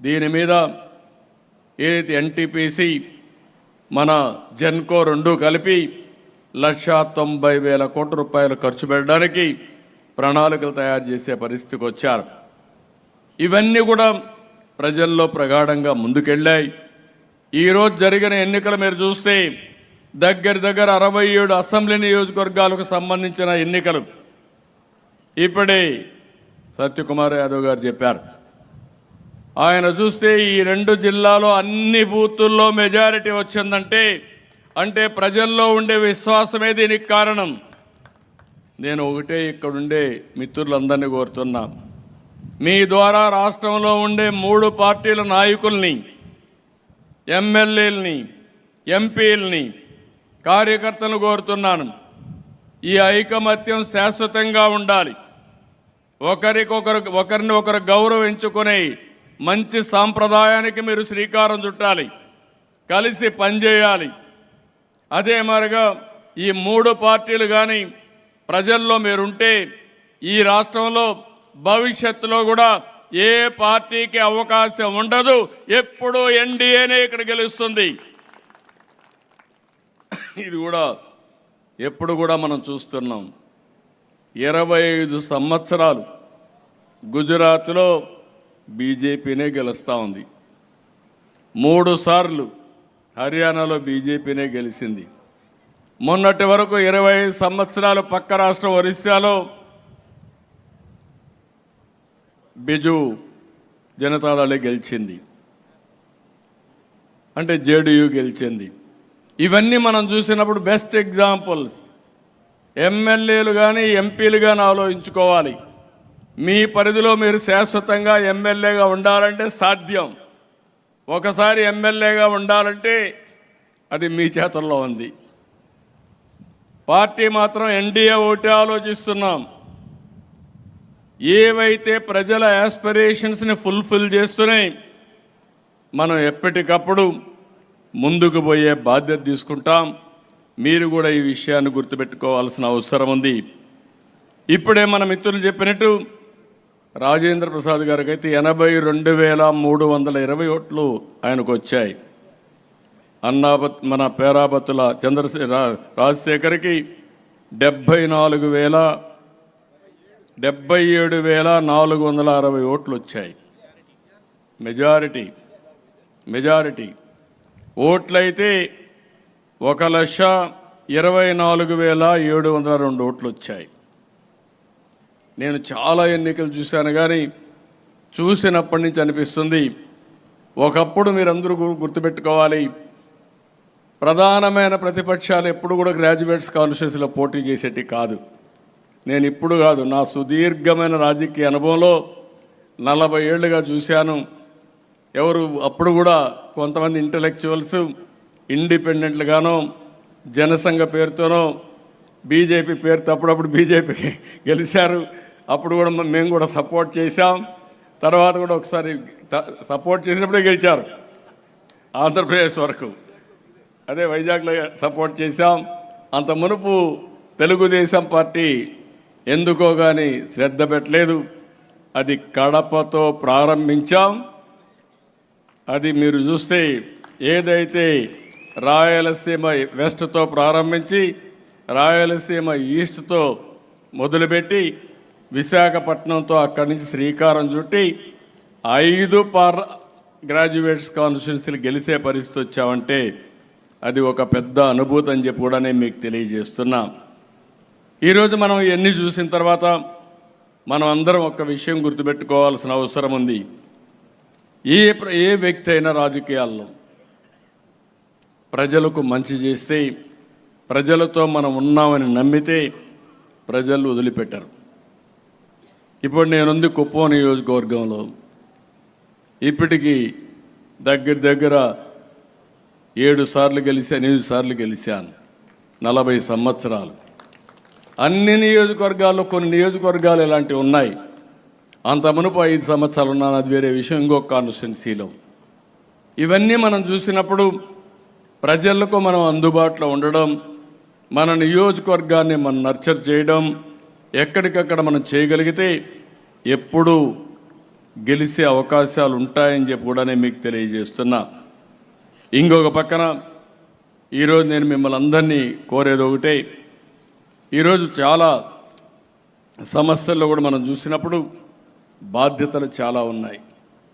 దీని మీద ఏదైతే ఎన్టీపీసీ మన జెన్కో రెండు కలిపి 1,90,000 కోట్ల రూపాయలు ఖర్చు పెట్టడానికి ప్రణాళికలు తయారు చేసే పరిస్థితికి వచ్చారు. ఇవన్నీ కూడా ప్రజల్లో ప్రగాఢంగా ముందుకెళ్ళాయి. ఈరోజు జరిగిన ఎన్నికలు మీరు చూస్తే దగ్గర 67 అసెంబ్లీ నియోజకవర్గాలకు సంబంధించిన ఎన్నికలు ఇప్పుడే సత్యకుమార్ యాదవ్ గారు చెప్పారు. ఆయన చూస్తే ఈ 2 జిల్లాలో అన్ని బూతుల్లో మెజారిటీ వచ్చిందంటే అంటే ప్రజల్లో ఉండే విశ్వాసమే దీనికి కారణం. నేను ఒకటే ఇక్కడుండే మిత్రులందరినీ కోరుతున్నా, మీ ద్వారా రాష్ట్రంలో ఉండే 3 పార్టీల నాయకుల్ని, ఎమ్మెల్యేలని, ఎంపీలని, కార్యకర్తలను కోరుతున్నాను. ఈ ఐకమత్యం శాశ్వతంగా ఉండాలి. ఒకరిని ఒకరు గౌరవించుకునే మంచి సాంప్రదాయానికి మీరు శ్రీకారం చుట్టాలి, కలిసి పనిచేయాలి. అదే మరిగా ఈ 3 పార్టీలు కానీ ప్రజల్లో మీరుంటే ఈ రాష్ట్రంలో భవిష్యత్తులో కూడా ఏ పార్టీకి అవకాశం ఉండదు. ఎప్పుడూ ఎన్డీఏనే ఇక్కడ గెలుస్తుంది. ఇది కూడా ఎప్పుడు కూడా మనం చూస్తున్నాం. 25 సంవత్సరాలు గుజరాత్లో బీజేపీనే గెలుస్తూ ఉంది. 3 సార్లు హర్యానాలో బీజేపీనే గెలిచింది. మొన్నటి వరకు 25 సంవత్సరాలు పక్క రాష్ట్రం ఒరిస్సాలో బిజు జనతాదళే గెలిచింది, అంటే జేడీయూ గెలిచింది. ఇవన్నీ మనం చూసినప్పుడు బెస్ట్ ఎగ్జాంపుల్స్. ఎమ్మెల్యేలు కానీ ఎంపీలు కానీ ఆలోచించుకోవాలి. మీ పరిధిలో మీరు శాశ్వతంగా ఎమ్మెల్యేగా ఉండాలంటే సాధ్యం. ఒకసారి ఎమ్మెల్యేగా ఉండాలంటే అది మీ చేతుల్లో ఉంది. పార్టీ మాత్రం ఎన్డీఏ ఒకటి ఆలోచిస్తున్నాం. ఏవైతే ప్రజల యాస్పిరేషన్స్ని ఫుల్ఫిల్ చేస్తున్నాయి మనం ఎప్పటికప్పుడు ముందుకు పోయే బాధ్యత తీసుకుంటాం. మీరు కూడా ఈ విషయాన్ని గుర్తుపెట్టుకోవాల్సిన అవసరం ఉంది. ఇప్పుడే మన మిత్రులు చెప్పినట్టు రాజేంద్ర ప్రసాద్ గారికి అయితే 82,320 ఓట్లు ఆయనకు వచ్చాయి. మన పేరాబత్తుల రాజశేఖర్కి 77,460 ఓట్లు వచ్చాయి. మెజారిటీ ఓట్లయితే 1,24,702 ఓట్లు వచ్చాయి. నేను చాలా ఎన్నికలు చూశాను, కానీ చూసినప్పటి నుంచి అనిపిస్తుంది, ఒకప్పుడు మీరందరూ గుర్తుపెట్టుకోవాలి, ప్రధానమైన ప్రతిపక్షాలు ఎప్పుడు కూడా గ్రాడ్యుయేట్స్ కాన్స్టిట్యూన్సీలో పోటీ చేసేటి కాదు. నేను ఇప్పుడు కాదు, నా సుదీర్ఘమైన రాజకీయ అనుభవంలో 40 ఏళ్ళుగా చూశాను. ఎవరు అప్పుడు కూడా కొంతమంది ఇంటలెక్చువల్స్ ఇండిపెండెంట్లుగానో జనసంఘ పేరుతోనో బీజేపీ పేరుతో అప్పుడప్పుడు బీజేపీ గెలిచారు. అప్పుడు కూడా మేము కూడా సపోర్ట్ చేశాం. తర్వాత కూడా ఒకసారి సపోర్ట్ చేసినప్పుడే గెలిచారు ఆంధ్రప్రదేశ్ వరకు. అదే వైజాగ్లో సపోర్ట్ చేశాం. అంత మునుపు తెలుగుదేశం పార్టీ ఎందుకో కానీ శ్రద్ధ పెట్టలేదు. అది కడపతో ప్రారంభించాం. అది మీరు చూస్తే ఏదైతే రాయలసీమ వెస్ట్తో ప్రారంభించి రాయలసీమ ఈస్ట్తో మొదలుపెట్టి విశాఖపట్నంతో అక్కడి నుంచి శ్రీకారం చుట్టి 5 గ్రాడ్యుయేట్స్ కాన్స్టిట్యున్సీలు గెలిచే పరిస్థితి వచ్చామంటే అది ఒక పెద్ద అనుభూతి అని చెప్పి కూడా నేను మీకు తెలియజేస్తున్నా. ఈరోజు మనం ఇవన్నీ చూసిన తర్వాత మనం అందరం ఒక విషయం గుర్తుపెట్టుకోవాల్సిన అవసరం ఉంది. ఏ వ్యక్తి అయినా రాజకీయాల్లో ప్రజలకు మంచి చేస్తే, ప్రజలతో మనం ఉన్నామని నమ్మితే ప్రజలు వదిలిపెట్టరు. ఇప్పుడు నేనుంది కుప్పం నియోజకవర్గంలో. ఇప్పటికీ దగ్గర 7 సార్లు గెలిచాను, 8 సార్లు గెలిచాను. 40 సంవత్సరాలు. అన్ని నియోజకవర్గాల్లో కొన్ని నియోజకవర్గాలు ఇలాంటివి ఉన్నాయి. అంత మునుపు 5 సంవత్సరాలు ఉన్నాను, అది వేరే విషయం, ఇంకొక కాన్స్టిట్యున్సీలో. ఇవన్నీ మనం చూసినప్పుడు ప్రజలకు మనం అందుబాటులో ఉండడం, మన నియోజకవర్గాన్ని మనం నర్చర్ చేయడం, ఎక్కడికక్కడ మనం చేయగలిగితే ఎప్పుడూ గెలిచే అవకాశాలు ఉంటాయని చెప్పి కూడా నేను మీకు తెలియజేస్తున్నా. ఇంకొక పక్కన ఈరోజు నేను మిమ్మల్ని అందరినీ కోరేది ఒకటే, ఈరోజు చాలా సమస్యల్లో కూడా మనం చూసినప్పుడు బాధ్యతలు చాలా ఉన్నాయి.